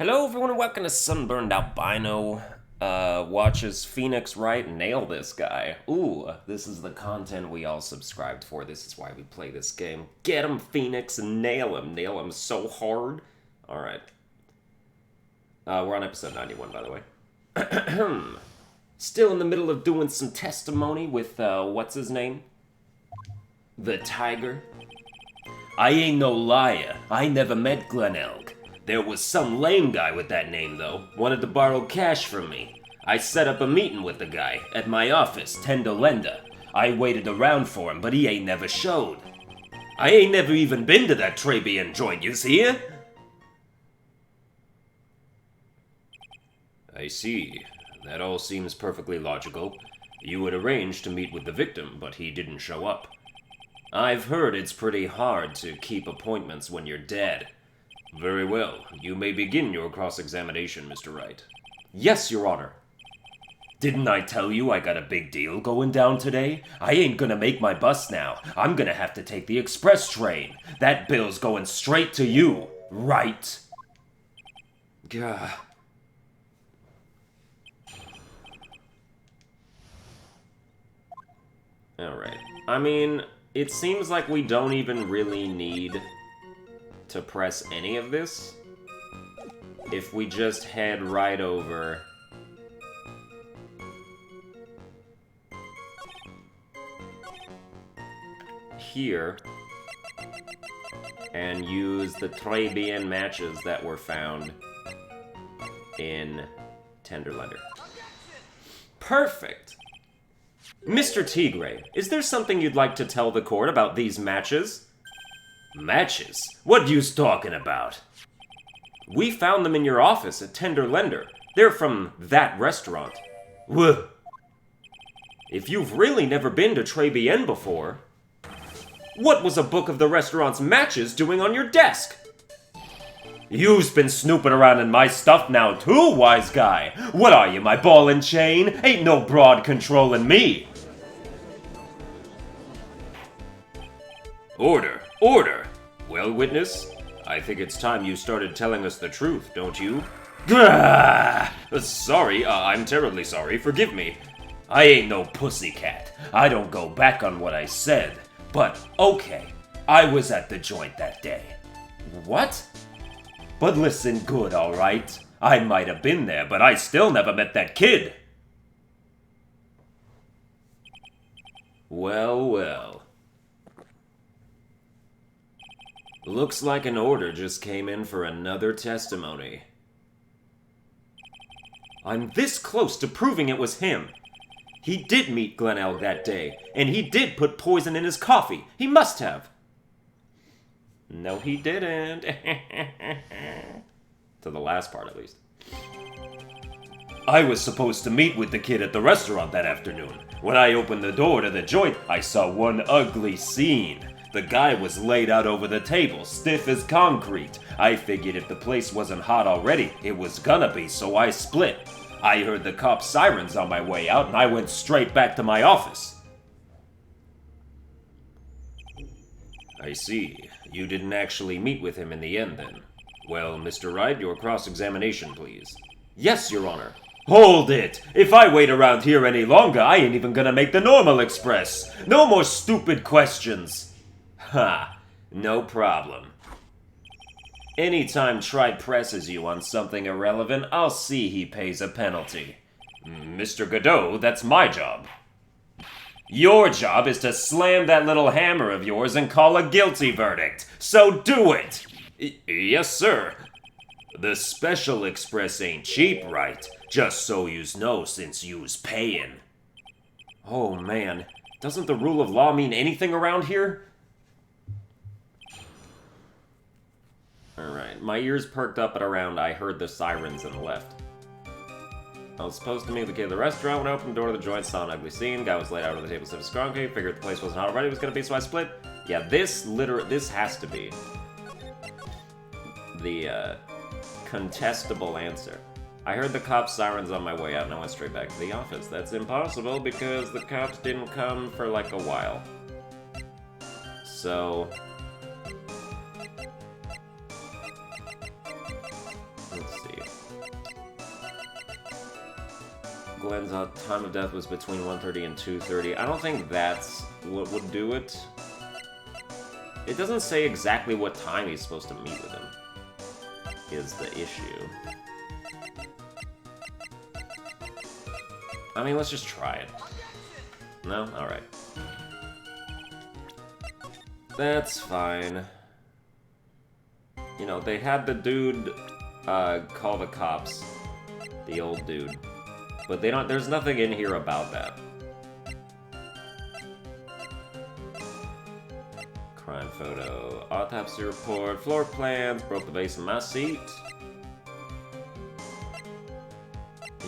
Hello everyone and welcome to Sunburned. Albino watches Phoenix Wright nail this guy. Ooh, this is the content we all subscribed for. This is why we play this game. Get him, Phoenix, and nail him. Nail him so hard. Alright. We're on episode 91, by the way. Still in the middle of doing some testimony with, what's his name? The Tiger. I ain't no liar. I never met Glen Elk. There was some lame guy with that name, though. Wanted to borrow cash from me. I set up a meeting with the guy at my office, Tendolenda. I waited around for him, but he ain't never showed. I ain't never even been to that Trabian joint, you see it? I see. That all seems perfectly logical. You had arranged to meet with the victim, but he didn't show up. I've heard it's pretty hard to keep appointments when you're dead. Very well. You may begin your cross-examination, Mr. Wright. Yes, Your Honor. Didn't I tell you I got a big deal going down today? I ain't gonna make my bus now. I'm gonna have to take the express train. That bill's going straight to you, right? Gah. Alright. I mean, it seems like we don't even really need to press any of this. If we just head right over here and use the Trabian matches that were found in Tenderlender. Perfect! Mr. Tigre, is there something you'd like to tell the court about these matches? Matches? What you's talking about? We found them in your office at Tenderlender. They're from that restaurant. Whoa. If you've really never been to Trabian before, what was a book of the restaurant's matches doing on your desk? You've been snooping around in my stuff now too, wise guy. What are you, my ball and chain? Ain't no broad controlling me. Order. Order! Well, witness, I think it's time you started telling us the truth, don't you? Sorry, I'm terribly sorry, forgive me. I ain't no pussycat. I don't go back on what I said. But, okay, I was at the joint that day. What? But listen good, alright? I might have been there, but I still never met that kid. Well, well. Looks like an order just came in for another testimony. I'm this close to proving it was him. He did meet Glen Elk that day, and he did put poison in his coffee. He must have. No, he didn't. To the last part, at least. I was supposed to meet with the kid at the restaurant that afternoon. When I opened the door to the joint, I saw one ugly scene. The guy was laid out over the table, stiff as concrete. I figured if the place wasn't hot already, it was gonna be, so I split. I heard the cop sirens on my way out, and I went straight back to my office. I see. You didn't actually meet with him in the end, then. Well, Mr. Wright, your cross-examination, please. Yes, Your Honor. Hold it! If I wait around here any longer, I ain't even gonna make the normal express. No more stupid questions. Ha, no problem. Anytime Tribe presses you on something irrelevant, I'll see he pays a penalty. Mr. Godot, that's my job. Your job is to slam that little hammer of yours and call a guilty verdict. So do it! Yes, sir. The special express ain't cheap, right? Just so yous know since yous payin'. Oh man, doesn't the rule of law mean anything around here? Alright, my ears perked up at around I heard the sirens and left. I was supposed to meet the kid at the restaurant. When I opened the door to the joint, saw an ugly scene. Guy was laid out on the table, sipping strong tea. Figured the place wasn't hot already, it was gonna be, so I split. Yeah, this has to be the, contestable answer. I heard the cops' sirens on my way out and I went straight back to the office. That's impossible because the cops didn't come for like a while. So... let's see. Glenn's time of death was between 1:30 and 2:30. I don't think that's what would do it. It doesn't say exactly what time he's supposed to meet with him, is the issue. I mean, let's just try it. No? Alright. That's fine. You know, they had the dude call the cops. The old dude. But they don't. There's nothing in here about that. Crime photo. Autopsy report. Floor plans. Broke the vase in my seat.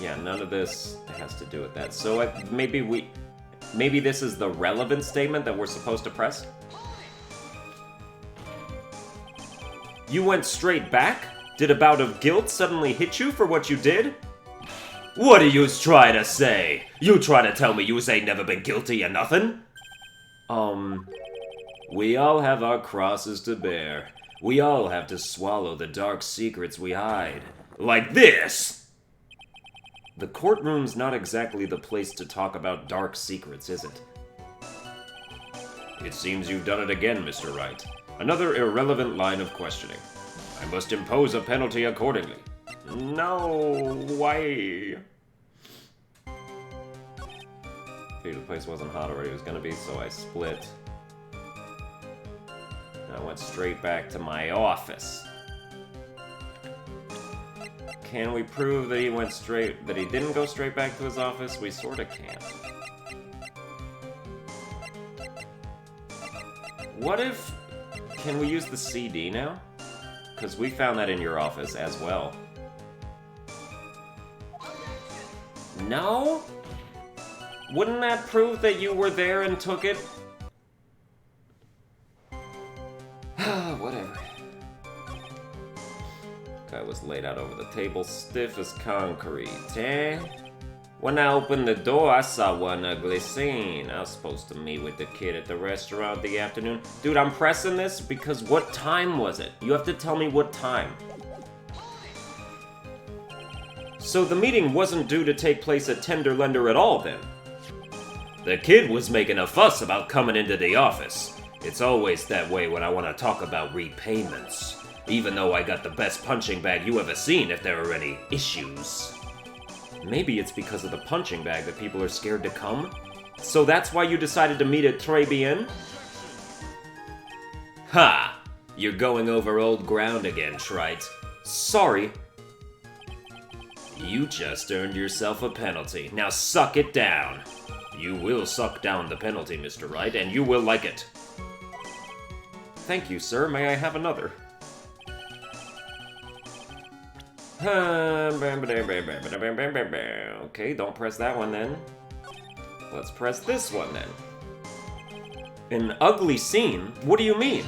Yeah, none of this has to do with that. So maybe this is the relevant statement that we're supposed to press? You went straight back? Did a bout of guilt suddenly hit you for what you did? What are you trying to say? You trying to tell me you ain't never been guilty of nothing? We all have our crosses to bear. We all have to swallow the dark secrets we hide. Like this! The courtroom's not exactly the place to talk about dark secrets, is it? It seems you've done it again, Mr. Wright. Another irrelevant line of questioning. I must impose a penalty accordingly. No way. Figured the place wasn't hot already. It was gonna be, so I split. I went straight back to my office. Can we prove that he didn't go straight back to his office? We sorta can't. What if... Can we use the CD now? Because we found that in your office as well. No? Wouldn't that prove that you were there and took it? Whatever. Guy was laid out over the table, stiff as concrete, eh? When I opened the door, I saw one ugly scene. I was supposed to meet with the kid at the restaurant the afternoon. Dude, I'm pressing this because what time was it? You have to tell me what time. So the meeting wasn't due to take place at Tenderlender at all, then? The kid was making a fuss about coming into the office. It's always that way when I want to talk about repayments. Even though I got the best punching bag you ever seen if there are any issues. Maybe it's because of the punching bag that people are scared to come? So that's why you decided to meet at Très Bien? Ha! You're going over old ground again, Trite. Sorry. You just earned yourself a penalty. Now suck it down. You will suck down the penalty, Mr. Wright, and you will like it. Thank you, sir. May I have another? Okay, don't press that one then. Let's press this one then. An ugly scene? What do you mean?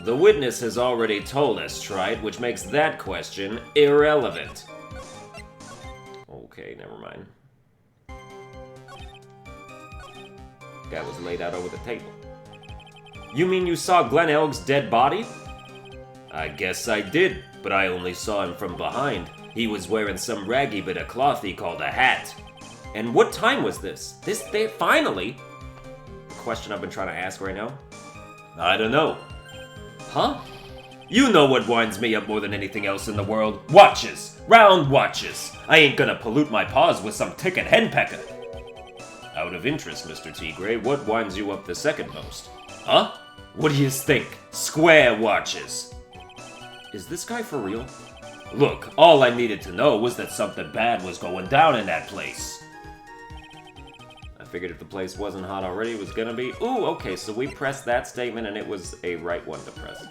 The witness has already told us, Trite, which makes that question irrelevant. Okay, never mind. Guy was laid out over the table. You mean you saw Glenn Elg's dead body? I guess I did, but I only saw him from behind. He was wearing some raggy bit of cloth he called a hat. And what time was this? Finally? The question I've been trying to ask right now? I don't know. Huh? You know what winds me up more than anything else in the world? Watches! Round watches! I ain't gonna pollute my paws with some ticket henpecker. Out of interest, Mr. Tigre, what winds you up the second most? Huh? What do you think? Square watches. Is this guy for real? Look, all I needed to know was that something bad was going down in that place. I figured if the place wasn't hot already, it was gonna be... Ooh, okay, so we pressed that statement and it was a right one to press.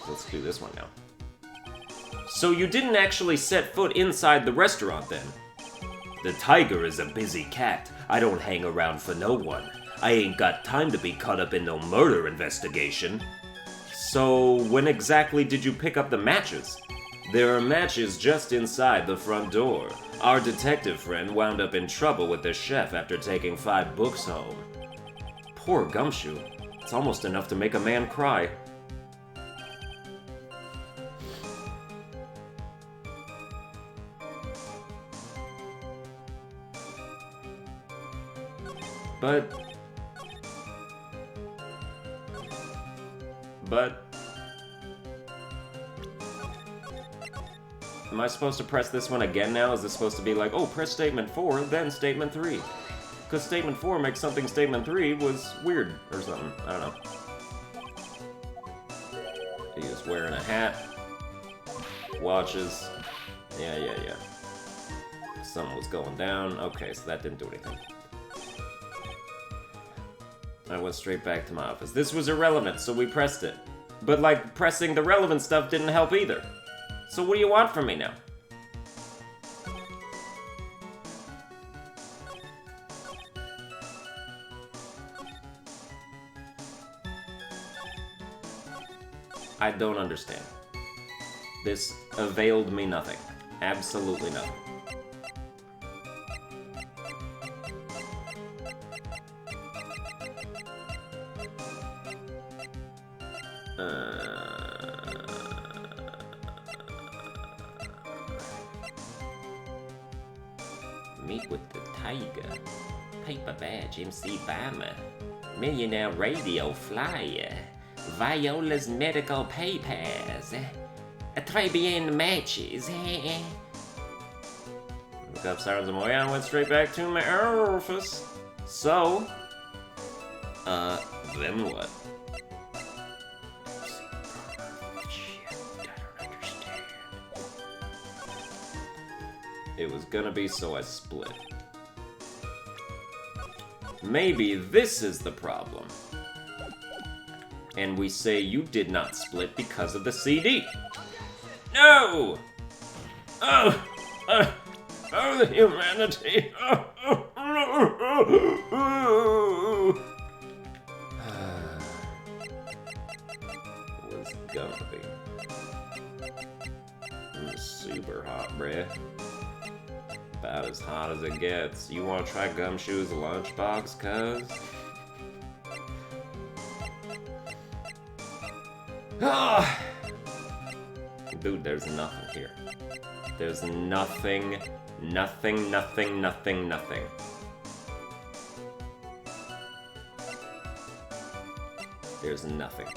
Let's do this one now. So you didn't actually set foot inside the restaurant then? The tiger is a busy cat. I don't hang around for no one. I ain't got time to be caught up in no murder investigation. So, when exactly did you pick up the matches? There are matches just inside the front door. Our detective friend wound up in trouble with the chef after taking 5 books home. Poor Gumshoe. It's almost enough to make a man cry. But... Am I supposed to press this one again now? Is this supposed to be like, oh, press statement 4, then statement 3? Because statement 4 makes something statement 3 was weird or something. I don't know. He was wearing a hat. Watches. Yeah. Something was going down. Okay, so that didn't do anything. I went straight back to my office. This was irrelevant, so we pressed it. But, like, pressing the relevant stuff didn't help either. So what do you want from me now? I don't understand. This availed me nothing. Absolutely nothing. Meet with the Tiger. Paper badge, MC Bama. Millionaire radio flyer. Viola's medical papers. Tribune matches. Look up sirens and I went straight back to my office. So, then what? It was gonna be, so I split. Maybe this is the problem. And we say you did not split because of the CD. No! Oh, the humanity. It was gonna be. Super hot, bruh. About as hot as it gets. You wanna try Gumshoe's lunchbox, cuz? Dude, there's nothing here. There's nothing. There's nothing. There's nothing.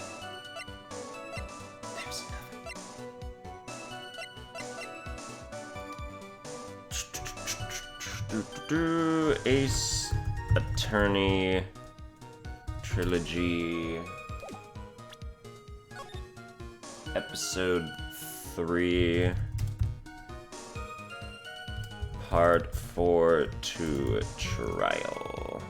Ace Attorney Trilogy Episode 3 Part 4 to Trial.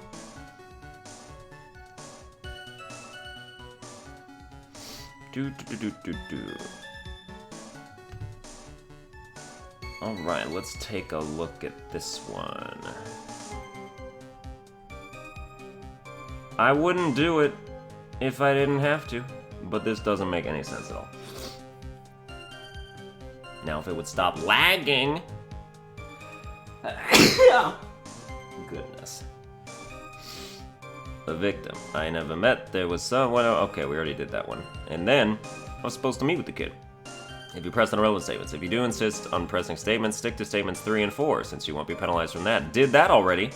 Alright, let's take a look at this one. I wouldn't do it if I didn't have to, but this doesn't make any sense at all. Now, if it would stop lagging... Goodness. The victim. I never met. There was someone... Okay, we already did that one. And then, I was supposed to meet with the kid. If you press on relevant statements. If you do insist on pressing statements, stick to statements 3 and 4, since you won't be penalized from that. Did that already.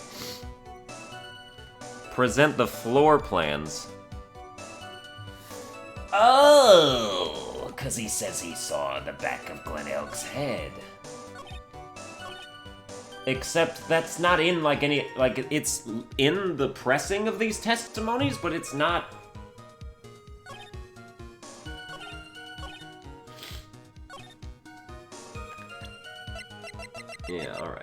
Present the floor plans. Oh, because he says he saw the back of Glen Elk's head. Except that's not in, like, any... Like, it's in the pressing of these testimonies, but it's not... Yeah, alright.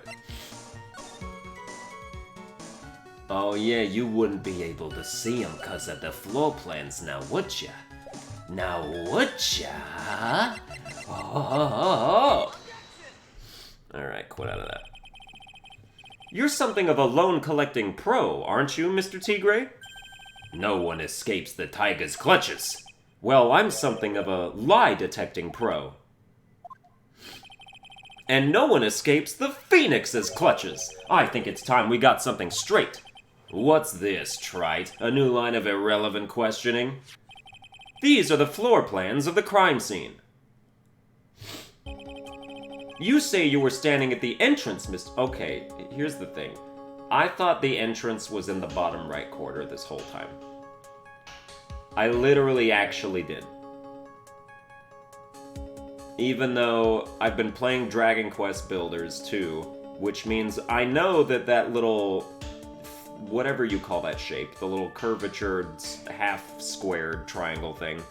Oh yeah, you wouldn't be able to see them because of the floor plans now, would ya? Now, would ya? Oh. Alright, quit out of that. You're something of a loan-collecting pro, aren't you, Mr. Tigre? No one escapes the tiger's clutches. Well, I'm something of a lie-detecting pro. And no one escapes the Phoenix's clutches. I think it's time we got something straight. What's this, trite? A new line of irrelevant questioning? These are the floor plans of the crime scene. You say you were standing at the entrance, Mr. Okay, here's the thing. I thought the entrance was in the bottom right corner this whole time. I literally actually did. Even though I've been playing Dragon Quest Builders too, which means I know that that little, whatever you call that shape, the little curvatured, half-squared triangle thing,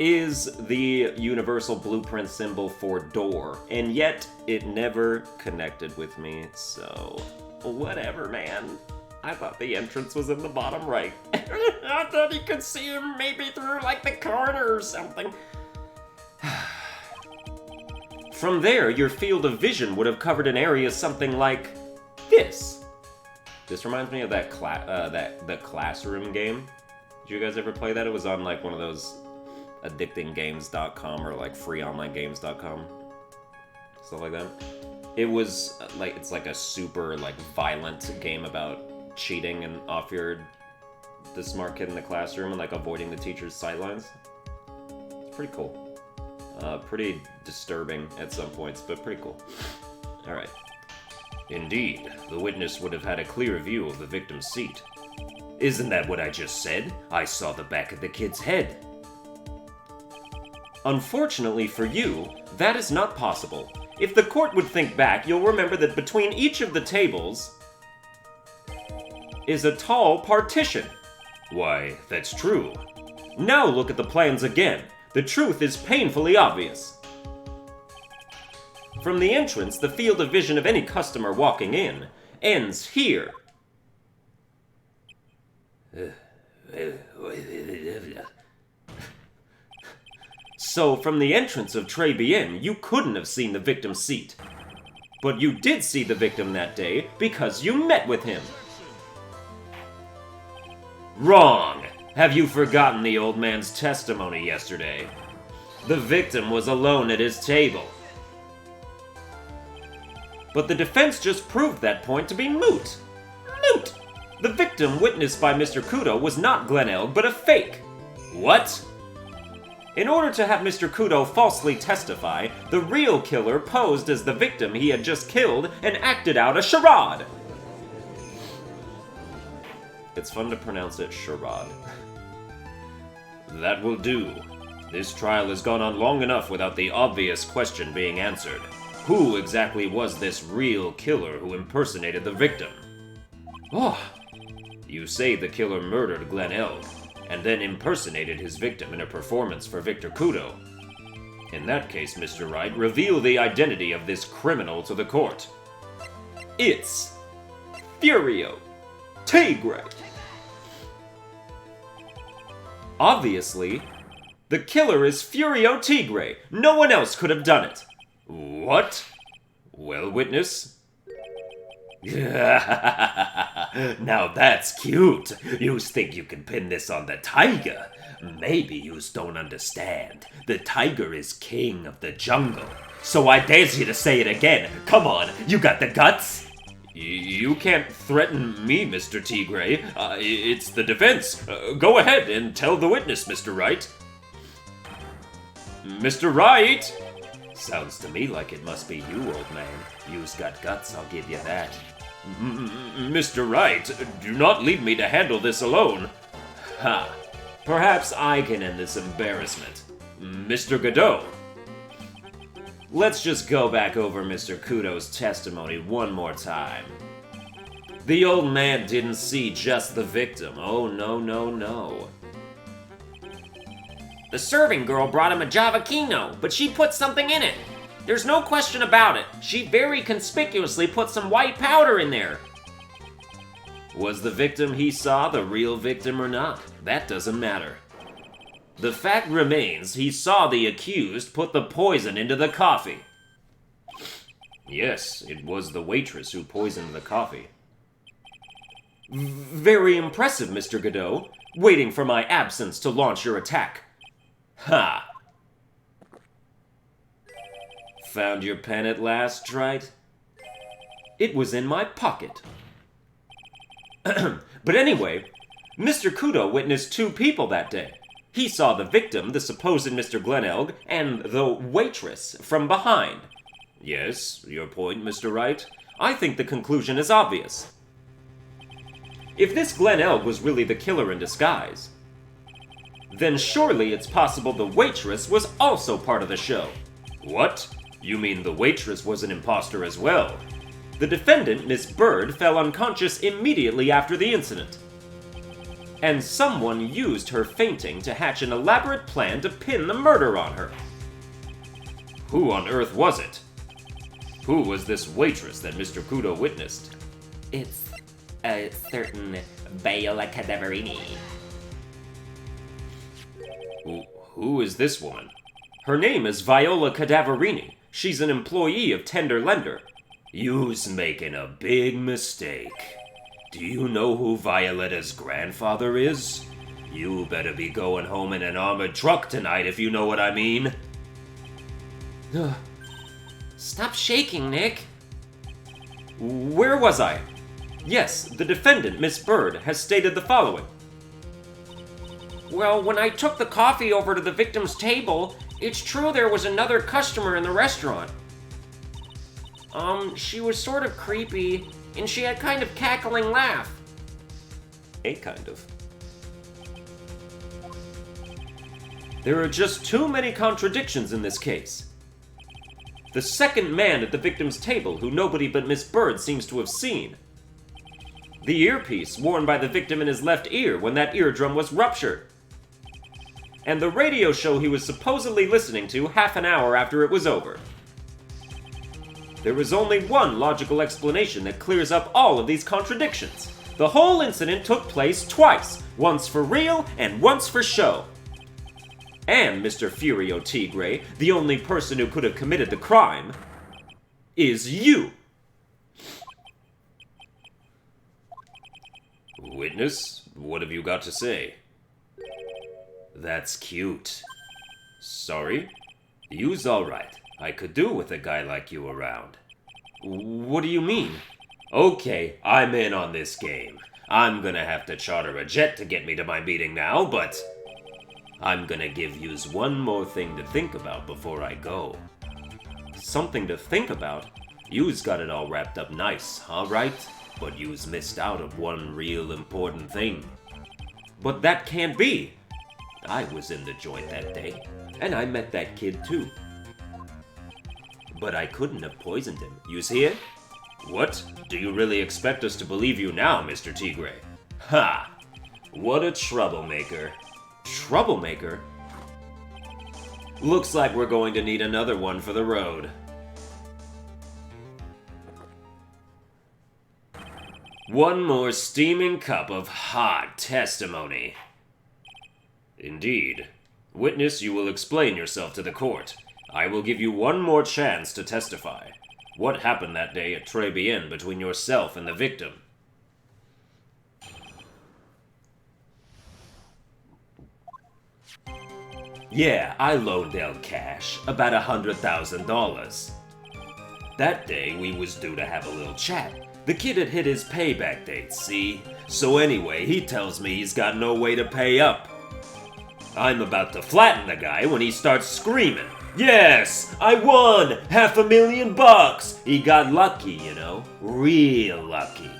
is the universal blueprint symbol for door, and yet it never connected with me, so whatever, man. I thought the entrance was in the bottom right. I thought you could see him maybe through, like, the corner or something. From there, your field of vision would have covered an area something like this. This reminds me of that the Classroom game. Did you guys ever play that? It was on, like, one of those addictinggames.com or, like, freeonlinegames.com. Stuff like that. It was, like, it's like a super, like, violent game about cheating and off the smart kid in the classroom and, like, avoiding the teacher's sightlines. It's pretty cool. Pretty disturbing at some points, but pretty cool. Alright. Indeed, the witness would have had a clear view of the victim's seat. Isn't that what I just said? I saw the back of the kid's head. Unfortunately for you, that is not possible. If the court would think back, you'll remember that between each of the tables is a tall partition. Why, that's true. Now look at the plans again. The truth is painfully obvious. From the entrance, the field of vision of any customer walking in ends here. So, from the entrance of Très Bien, you couldn't have seen the victim's seat. But you did see the victim that day because you met with him. Wrong! Have you forgotten the old man's testimony yesterday? The victim was alone at his table. But the defense just proved that point to be moot. Moot! The victim witnessed by Mr. Kudo was not Glenelg, but a fake. What? In order to have Mr. Kudo falsely testify, the real killer posed as the victim he had just killed and acted out a charade. It's fun to pronounce it charade. That will do. This trial has gone on long enough without the obvious question being answered. Who exactly was this real killer who impersonated the victim? Oh, you say the killer murdered Glenelg, and then impersonated his victim in a performance for Victor Kudo. In that case, Mr. Wright, reveal the identity of this criminal to the court. It's Furio Tigre. Obviously, the killer is Furio Tigre. No one else could have done it. What? Well, witness? Now that's cute. You think you can pin this on the tiger? Maybe you don't understand. The tiger is king of the jungle. So I dare you to say it again. Come on, you got the guts? You can't threaten me, Mr. Tigre. It's the defense. Go ahead and tell the witness, Mr. Wright. Mr. Wright! Sounds to me like it must be you, old man. You's got guts, I'll give you that. Mr. Wright, do not leave me to handle this alone. Ha! Perhaps I can end this embarrassment. Mr. Godot. Let's just go back over Mr. Kudo's testimony one more time. The old man didn't see just the victim. Oh, no, no, no. The serving girl brought him a Java Kino, but she put something in it. There's no question about it. She very conspicuously put some white powder in there. Was the victim he saw the real victim or not? That doesn't matter. The fact remains he saw the accused put the poison into the coffee. Yes, it was the waitress who poisoned the coffee. Very impressive, Mr. Godot. Waiting for my absence to launch your attack. Ha! Found your pen at last, Trite? It was in my pocket. But anyway, Mr. Kudo witnessed two people that day. He saw the victim, the supposed Mr. Glenelg, and the waitress from behind. Yes, your point, Mr. Wright? I think the conclusion is obvious. If this Glen Elg was really the killer in disguise, then surely it's possible the waitress was also part of the show. What? You mean the waitress was an impostor as well? The defendant, Miss Bird, fell unconscious immediately after the incident. And someone used her fainting to hatch an elaborate plan to pin the murder on her. Who on earth was it? Who was this waitress that Mr. Kudo witnessed? It's a certain Viola Cadaverini. Who is this woman? Her name is Viola Cadaverini. She's an employee of Tender Lender. You's making a big mistake. Do you know who Violetta's grandfather is? You better be going home in an armored truck tonight if you know what I mean. Stop shaking, Nick. Where was I? Yes, the defendant, Miss Bird, has stated the following. Well, when I took the coffee over to the victim's table, it's true there was another customer in the restaurant. She was sort of creepy, and she had a kind of cackling laugh. A kind of. There are just too many contradictions in this case. The second man at the victim's table, who nobody but Miss Bird seems to have seen. The earpiece worn by the victim in his left ear when that eardrum was ruptured. And the radio show he was supposedly listening to half an hour after it was over. There is only one logical explanation that clears up all of these contradictions. The whole incident took place twice, once for real and once for show. And Mr. Furio Tigre, the only person who could have committed the crime, is you. Witness, what have you got to say? That's cute. Sorry? You's alright. I could do with a guy like you around. What do you mean? Okay, I'm in on this game. I'm gonna have to charter a jet to get me to my meeting now, but I'm gonna give yous one more thing to think about before I go. Something to think about? Yous got it all wrapped up nice, alright? But yous missed out on one real important thing. But that can't be. I was in the joint that day, And I met that kid too. but I couldn't have poisoned him. Yous hear? What? Do you really expect us to believe you now, Mr. Tigre? Ha! What a troublemaker. Troublemaker? Looks like we're going to need another one for the road. One more steaming cup of hot testimony. Indeed. Witness, you will explain yourself to the court. I will give you one more chance to testify. What happened that day at Très Bien between yourself and the victim? Yeah, I loaned El cash, about $100,000. That day, we was due to have a little chat. The kid had hit his payback date, see? So anyway, he tells me he's got no way to pay up. I'm about to flatten the guy when he starts screaming. Yes, I won! $500,000! He got lucky, you know? Real lucky.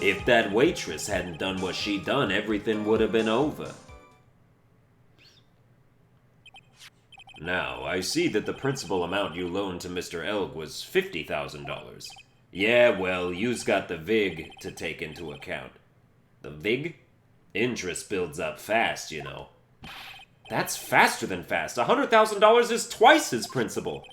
If that waitress hadn't done what she done, everything would have been over. Now, I see that the principal amount you loaned to Mr. Elg was $50,000. Yeah, well, you's got the VIG to take into account. The VIG? Interest builds up fast, you know. That's faster than fast. $100,000 is twice his principal.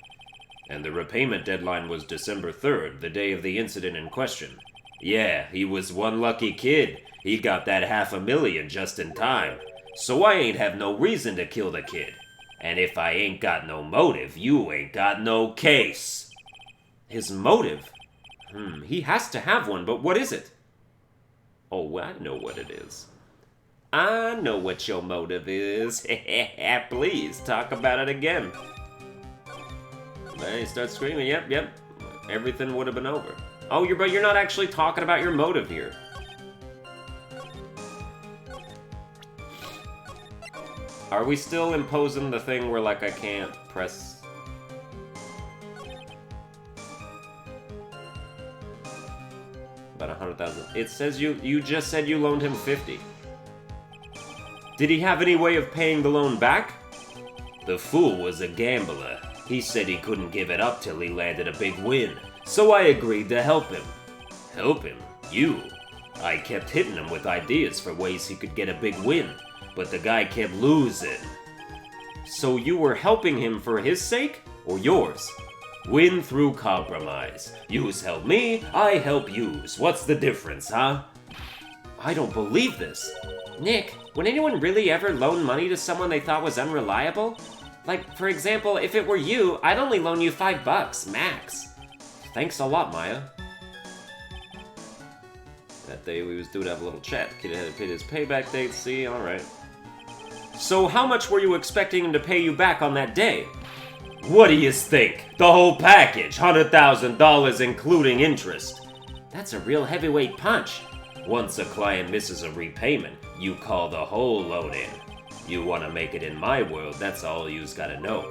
And the repayment deadline was December 3rd, the day of the incident in question. Yeah, he was one lucky kid. He got that $500,000 just in time. So I ain't have no reason to kill the kid. And if I ain't got no motive, you ain't got no case. His motive? He has to have one, but what is it? Oh, I know what it is. I know what your motive is. Please, talk about it again. Then he starts screaming, yep. Everything would have been over. Oh, but you're not actually talking about your motive here. Are we still imposing the thing where, like, I can't press... About 100,000. It says you just said you loaned him 50. Did he have any way of paying the loan back? The fool was a gambler. He said he couldn't give it up till he landed a big win. So I agreed to help him. Help him? You? I kept hitting him with ideas for ways he could get a big win, but the guy kept losing. So you were helping him for his sake, or yours? Win through compromise. Yous help me, I help yous. What's the difference, huh? I don't believe this. Nick, would anyone really ever loan money to someone they thought was unreliable? Like, for example, if it were you, I'd only loan you $5, max. Thanks a lot, Maya. That day we was due to have a little chat. Kid had paid his payback date, see? Alright. So how much were you expecting him to pay you back on that day? What do you think? The whole package, $100,000 including interest. That's a real heavyweight punch. Once a client misses a repayment, you call the whole loan in. You want to make it in my world, that's all you's gotta know.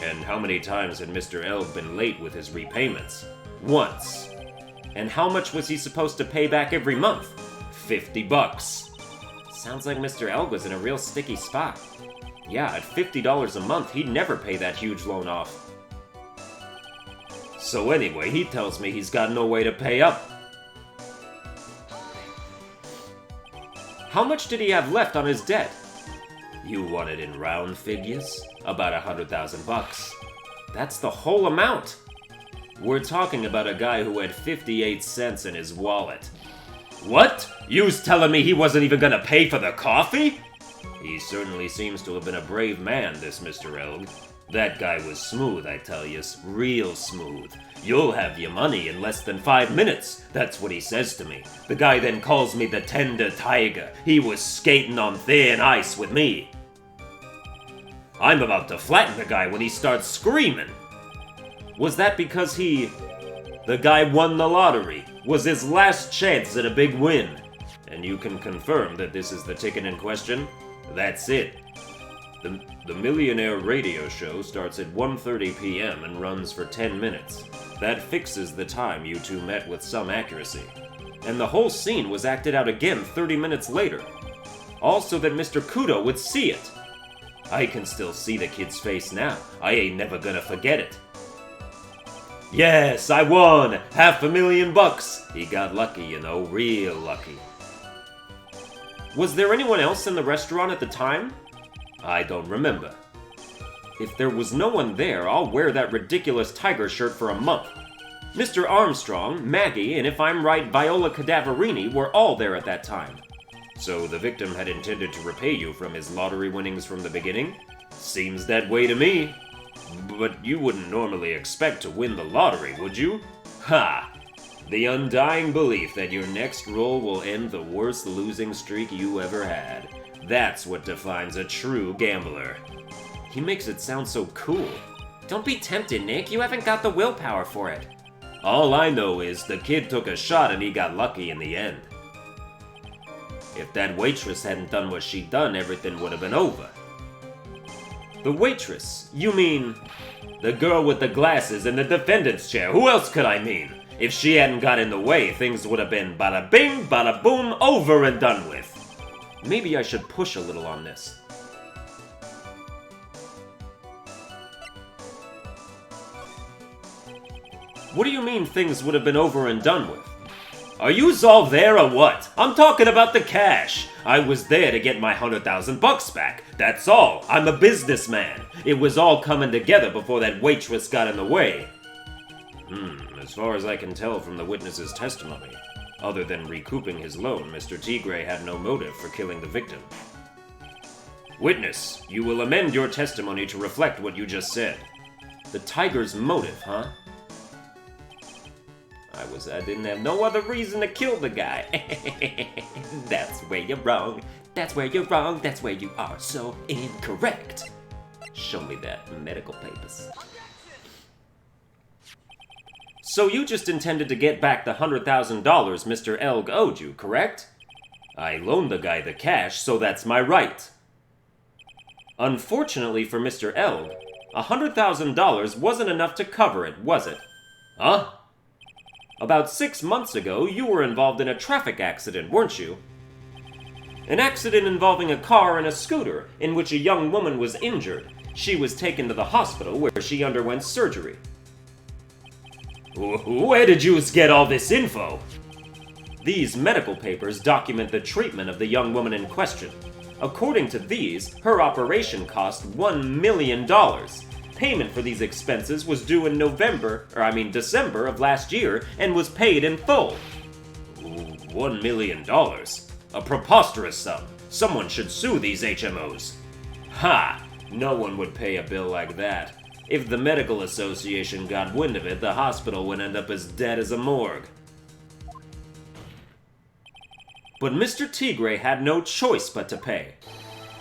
And how many times had Mr. Elg been late with his repayments? Once. And how much was he supposed to pay back every month? $50. Sounds like Mr. Elg was in a real sticky spot. Yeah, at $50 a month, he'd never pay that huge loan off. So anyway, he tells me he's got no way to pay up. How much did he have left on his debt? You want it in round figures? About $100,000. That's the whole amount. We're talking about a guy who had 58 cents in his wallet. What? You's telling me he wasn't even gonna pay for the coffee? He certainly seems to have been a brave man, this Mr. Elg. That guy was smooth, I tell yous, real smooth. You'll have your money in less than 5 minutes. That's what he says to me. The guy then calls me the tender tiger. He was skating on thin ice with me. I'm about to flatten the guy when he starts screaming. Was that because The guy won the lottery. Was his last chance at a big win. And you can confirm that this is the ticket in question? That's it. The Millionaire radio show starts at 1:30 p.m. and runs for 10 minutes. That fixes the time you two met with some accuracy. And the whole scene was acted out again 30 minutes later. Also that Mr. Kudo would see it. I can still see the kid's face now. I ain't never gonna forget it. Yes, I won! $500,000! He got lucky, you know, real lucky. Was there anyone else in the restaurant at the time? I don't remember. If there was no one there, I'll wear that ridiculous tiger shirt for a month. Mr. Armstrong, Maggie, and if I'm right, Viola Cadaverini were all there at that time. So the victim had intended to repay you from his lottery winnings from the beginning? Seems that way to me. But you wouldn't normally expect to win the lottery, would you? Ha! The undying belief that your next roll will end the worst losing streak you ever had. That's what defines a true gambler. He makes it sound so cool. Don't be tempted, Nick. You haven't got the willpower for it. All I know is the kid took a shot and he got lucky in the end. If that waitress hadn't done what she'd done, everything would have been over. The waitress? You mean... The girl with the glasses in the defendant's chair. Who else could I mean? If she hadn't got in the way, things would have been bada bing, bada boom, over and done with. Maybe I should push a little on this. What do you mean things would have been over and done with? Are yous all there or what? I'm talking about the cash. I was there to get my $100,000 back. That's all. I'm a businessman. It was all coming together before that waitress got in the way. As far as I can tell from the witness's testimony, other than recouping his loan, Mr. Tigre had no motive for killing the victim. Witness, you will amend your testimony to reflect what you just said. The tiger's motive, huh? I didn't have no other reason to kill the guy. That's where you're wrong. That's where you're wrong. That's where you are so incorrect. Show me that medical papers. So you just intended to get back the $100,000 Mr. Elg owed you, correct? I loaned the guy the cash, so that's my right. Unfortunately for Mr. Elg, $100,000 wasn't enough to cover it, was it? Huh? About 6 months ago, you were involved in a traffic accident, weren't you? An accident involving a car and a scooter, in which a young woman was injured. She was taken to the hospital where she underwent surgery. Where did you get all this info? These medical papers document the treatment of the young woman in question. According to these, her operation cost $1 million. Payment for these expenses was due in December of last year and was paid in full. $1 million? A preposterous sum. Someone should sue these HMOs. Ha! No one would pay a bill like that. If the medical association got wind of it, the hospital would end up as dead as a morgue. But Mr. Tigre had no choice but to pay,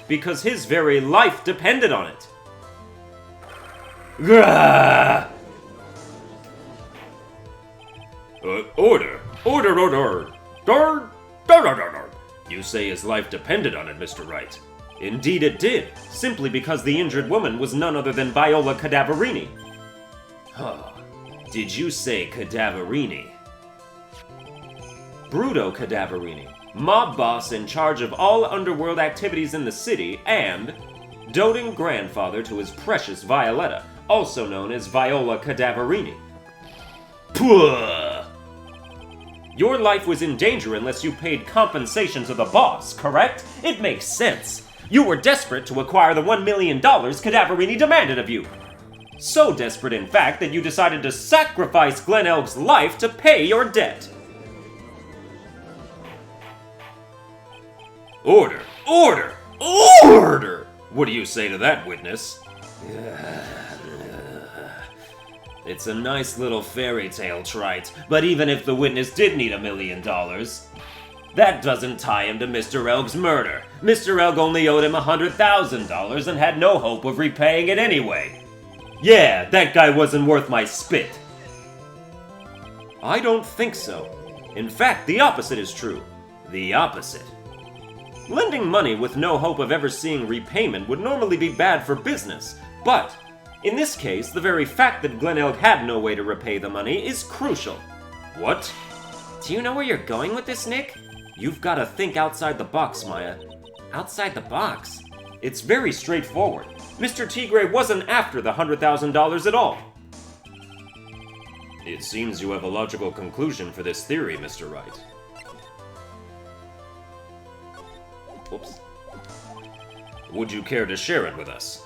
because his very life depended on it. Grah! Order! Order, order! Dar, dar, dar, dar, dar. You say his life depended on it, Mr. Wright. Indeed it did, simply because the injured woman was none other than Viola Cadaverini. Did you say Cadaverini? Bruto Cadaverini, mob boss in charge of all underworld activities in the city, and doting grandfather to his precious Violetta, also known as Viola Cadaverini. Puh! Your life was in danger unless you paid compensation to the boss, correct? It makes sense. You were desperate to acquire the $1 million Cadaverini demanded of you. So desperate, in fact, that you decided to sacrifice Glen Elg's life to pay your debt. Order! Order! Order! What do you say to that, witness? It's a nice little fairy tale, Trite, but even if the witness did need $1 million, that doesn't tie him to Mr. Elg's murder. Mr. Elg only owed him $100,000 and had no hope of repaying it anyway. Yeah, that guy wasn't worth my spit. I don't think so. In fact, the opposite is true. The opposite. Lending money with no hope of ever seeing repayment would normally be bad for business, but in this case, the very fact that Glen Elg had no way to repay the money is crucial. What? Do you know where you're going with this, Nick? You've got to think outside the box, Maya. Outside the box? It's very straightforward. Mr. Tigre wasn't after the $100,000 at all. It seems you have a logical conclusion for this theory, Mr. Wright. Whoops. Would you care to share it with us?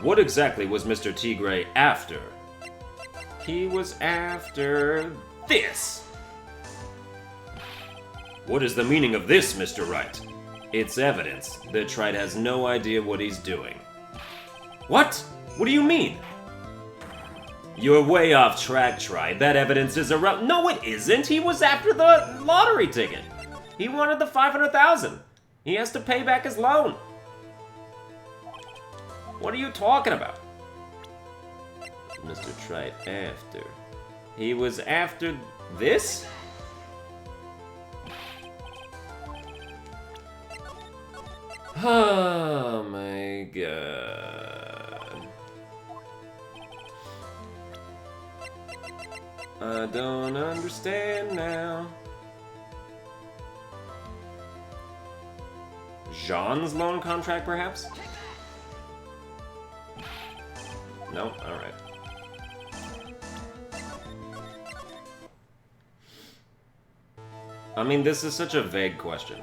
What exactly was Mr. Tigre after? He was after this. What is the meaning of this, Mr. Wright? It's evidence that Trite has no idea what he's doing. What? What do you mean? You're way off track, Trite. That evidence is irrelevant. No, it isn't. He was after the lottery ticket. He wanted the $500,000. He has to pay back his loan. What are you talking about? Mr. Trite after. He was after this? Oh my god. I don't understand now. Jean's loan contract, perhaps? No? Alright. I mean, this is such a vague question.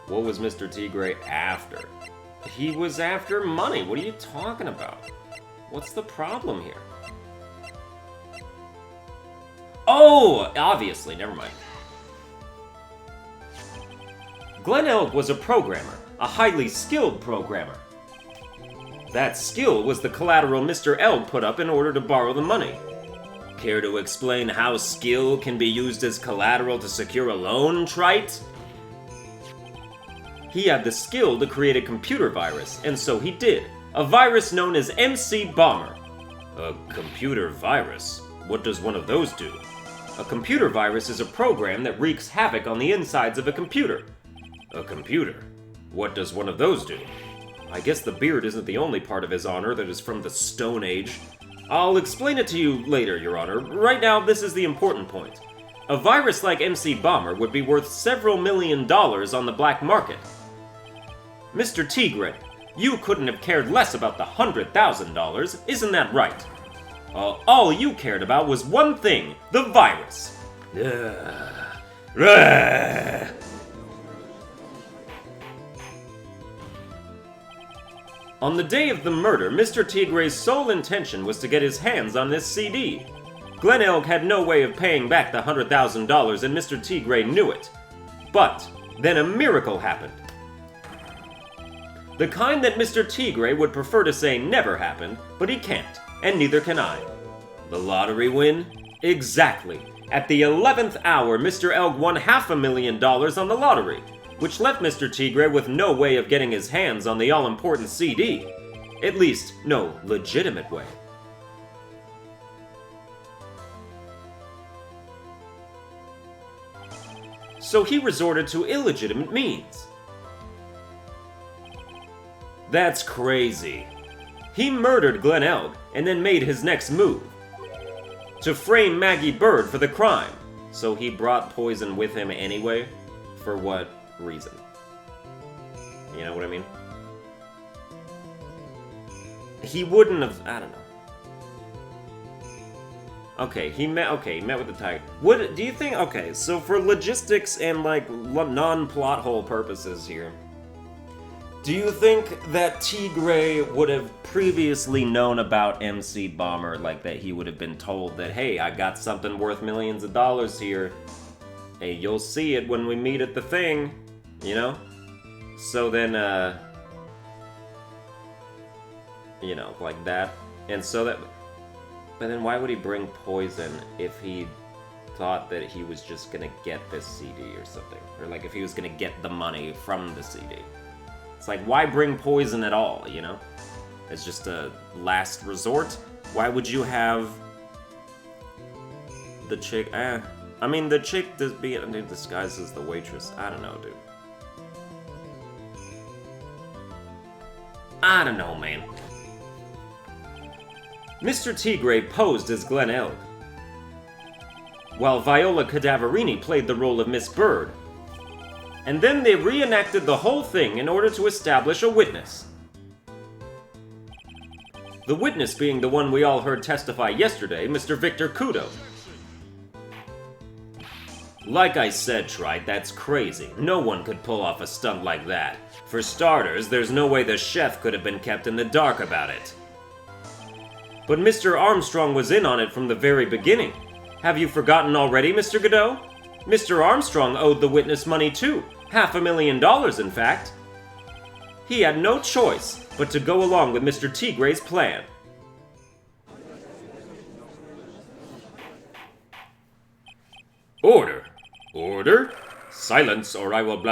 What was Mr. Tigre after? He was after money. What are you talking about? What's the problem here? Oh! Obviously, never mind. Glen Elg was a programmer, a highly skilled programmer. That skill was the collateral Mr. Elg put up in order to borrow the money. Care to explain how skill can be used as collateral to secure a loan, Trite? He had the skill to create a computer virus, and so he did. A virus known as MC Bomber. A computer virus? What does one of those do? A computer virus is a program that wreaks havoc on the insides of a computer. A computer? What does one of those do? I guess the beard isn't the only part of his honor that is from the Stone Age. I'll explain it to you later, Your Honor. Right now, this is the important point. A virus like MC Bomber would be worth several $1 million on the black market. Mr. Tigre, you couldn't have cared less about the $100,000, isn't that right? All you cared about was one thing, the virus. On the day of the murder, Mr. Tigre's sole intention was to get his hands on this CD. Glen Elg had no way of paying back the $100,000 and Mr. Tigre knew it. But then a miracle happened. The kind that Mr. Tigre would prefer to say never happened, but he can't, and neither can I. The lottery win? Exactly. At the 11th hour, Mr. Elg won $500,000 on the lottery, which left Mr. Tigre with no way of getting his hands on the all-important CD. At least, no legitimate way. So he resorted to illegitimate means. That's crazy. He murdered Glen Elg and then made his next move. To frame Maggie Bird for the crime. So he brought poison with him anyway? For what reason? You know what I mean? He wouldn't have... I don't know. Okay, he met with the tiger. What do you think? Okay, so for logistics and like non-plot hole purposes here, do you think that Tigre would have previously known about MC Bomber, like that he would have been told that, hey, I got something worth millions of dollars here. Hey, you'll see it when we meet at the thing, you know? So then, you know, like that. And so that... But then why would he bring poison if he thought that he was just gonna get this CD or something? Or like if he was gonna get the money from the CD? It's like, why bring poison at all, you know? It's just a last resort? Why would you have the chick... I mean, the chick being disguised as the waitress. I don't know, dude. I don't know, man. Mr. Tigre posed as Glen Elg, while Viola Cadaverini played the role of Miss Bird. And then they reenacted the whole thing in order to establish a witness. The witness being the one we all heard testify yesterday, Mr. Victor Kudo. Like I said, Trite, that's crazy. No one could pull off a stunt like that. For starters, there's no way the chef could have been kept in the dark about it. But Mr. Armstrong was in on it from the very beginning. Have you forgotten already, Mr. Godot? Mr. Armstrong owed the witness money too. $500,000, in fact. He had no choice but to go along with Mr. Tigre's plan. Order! Order! Silence or I will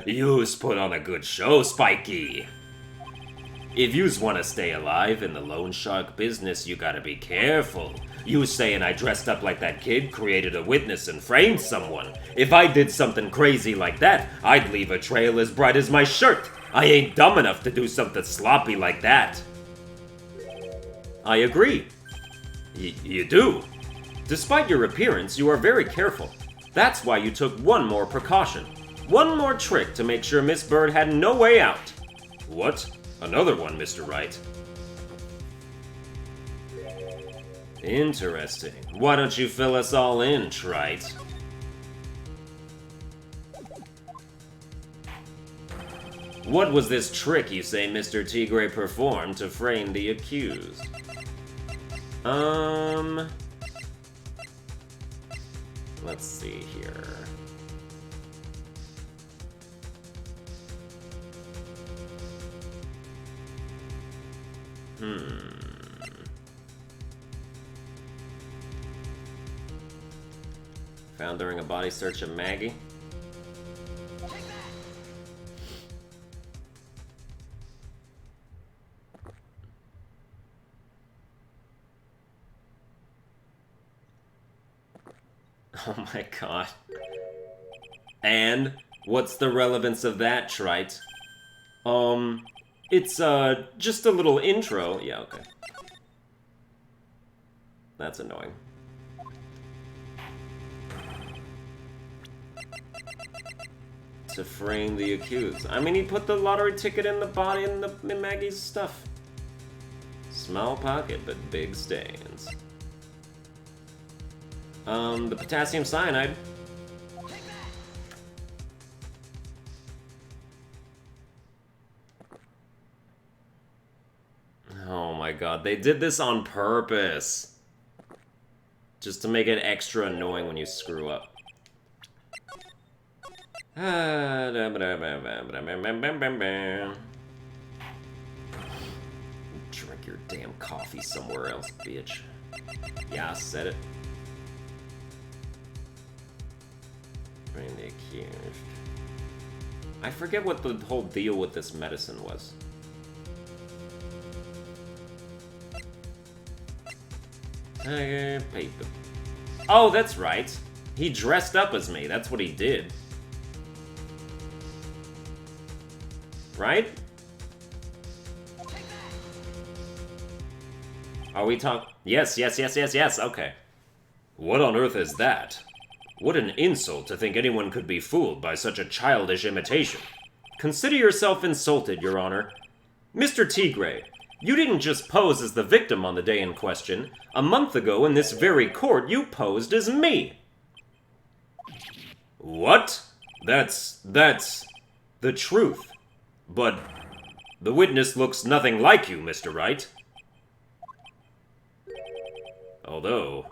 You's put on a good show, Spikey. If yous want to stay alive in the loan shark business, you gotta be careful. You saying I dressed up like that kid, created a witness, and framed someone. If I did something crazy like that, I'd leave a trail as bright as my shirt. I ain't dumb enough to do something sloppy like that. I agree. You do? Despite your appearance, you are very careful. That's why you took one more precaution. One more trick to make sure Miss Bird had no way out. What? Another one, Mr. Wright. Interesting. Why don't you fill us all in, Trite? What was this trick you say Mr. Tigre performed to frame the accused? Let's see here. Found during a body search of Maggie. Oh my god. And what's the relevance of that, Trite? It's just a little intro. Yeah, okay. That's annoying. to frame the accused. I mean, he put the lottery ticket in the body in Maggie's stuff. Small pocket, but big stains. The potassium cyanide. Oh my god, they did this on purpose. Just to make it extra annoying when you screw up. Drink your damn coffee somewhere else, bitch. Yeah, I said it. Frame the accused. I forget what the whole deal with this medicine was. Paper. Oh, that's right. He dressed up as me. That's what he did. Right? Are we talking? Yes, okay. What on earth is that? What an insult to think anyone could be fooled by such a childish imitation. Consider yourself insulted, Your Honor. Mr. Tigre, you didn't just pose as the victim on the day in question. A month ago in this very court, you posed as me. What? That's the truth. But the witness looks nothing like you, Mr. Wright. Although,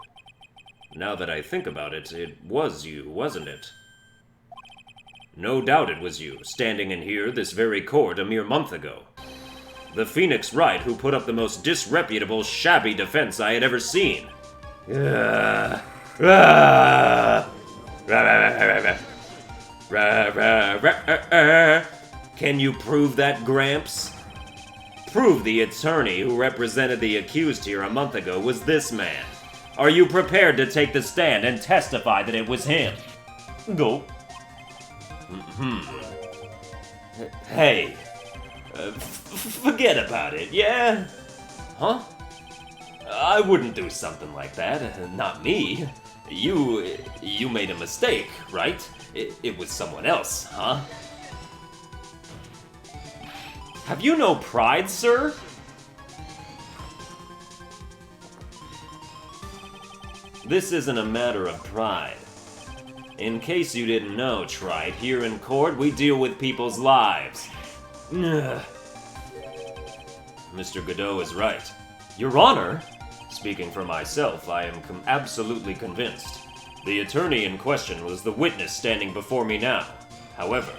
now that I think about it, it was you, wasn't it? No doubt it was you, standing in here, this very court, a mere month ago. The Phoenix Wright who put up the most disreputable, shabby defense I had ever seen. Can you prove that, Gramps? Prove the attorney who represented the accused here a month ago was this man. Are you prepared to take the stand and testify that it was him? Go. Hey, forget about it, yeah? Huh? I wouldn't do something like that, not me. You made a mistake, right? It was someone else, huh? Have you no pride, sir? This isn't a matter of pride. In case you didn't know, Trite, here in court we deal with people's lives. Mr. Godot is right. Your Honor? Speaking for myself, I am absolutely convinced. The attorney in question was the witness standing before me now. However,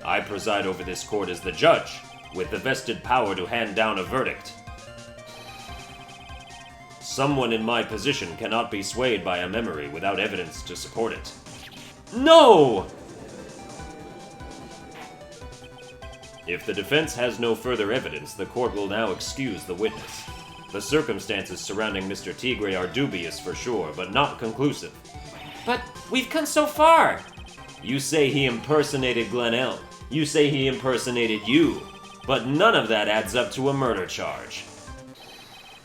I preside over this court as the judge, with the vested power to hand down a verdict. Someone in my position cannot be swayed by a memory without evidence to support it. No! If the defense has no further evidence, the court will now excuse the witness. The circumstances surrounding Mr. Tigre are dubious for sure, but not conclusive. But we've come so far! You say he impersonated Glenelg. You say he impersonated you. But none of that adds up to a murder charge.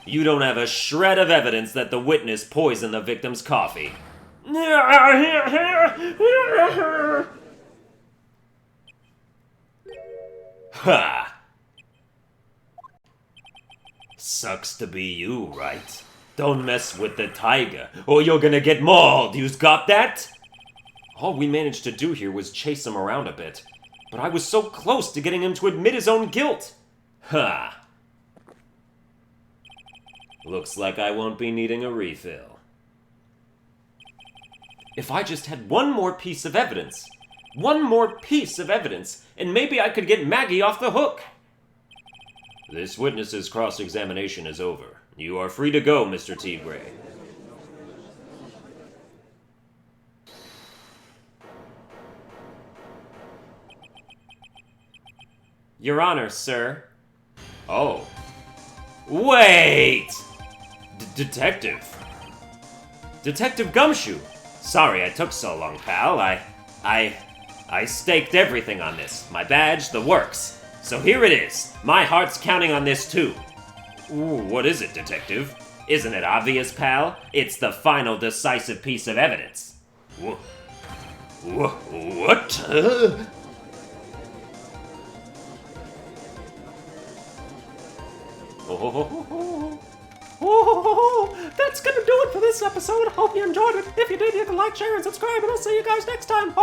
You don't have a shred of evidence that the witness poisoned the victim's coffee. Ha! Sucks to be you, right? Don't mess with the tiger, or you're gonna get mauled, you's got that? All we managed to do here was chase him around a bit, but I was so close to getting him to admit his own guilt. Ha! Looks like I won't be needing a refill. If I just had one more piece of evidence, and maybe I could get Maggie off the hook. This witness's cross-examination is over. You are free to go, Mr. Tigre. Your Honor, sir. Oh. Wait! Detective. Detective Gumshoe. Sorry I took so long, pal. I staked everything on this. My badge, the works. So here it is. My heart's counting on this too. Ooh, what is it, Detective? Isn't it obvious, pal? It's the final decisive piece of evidence. What? That's gonna do it for this episode. Hope you enjoyed it. If you did, you can like, share, and subscribe, and I'll see you guys next time.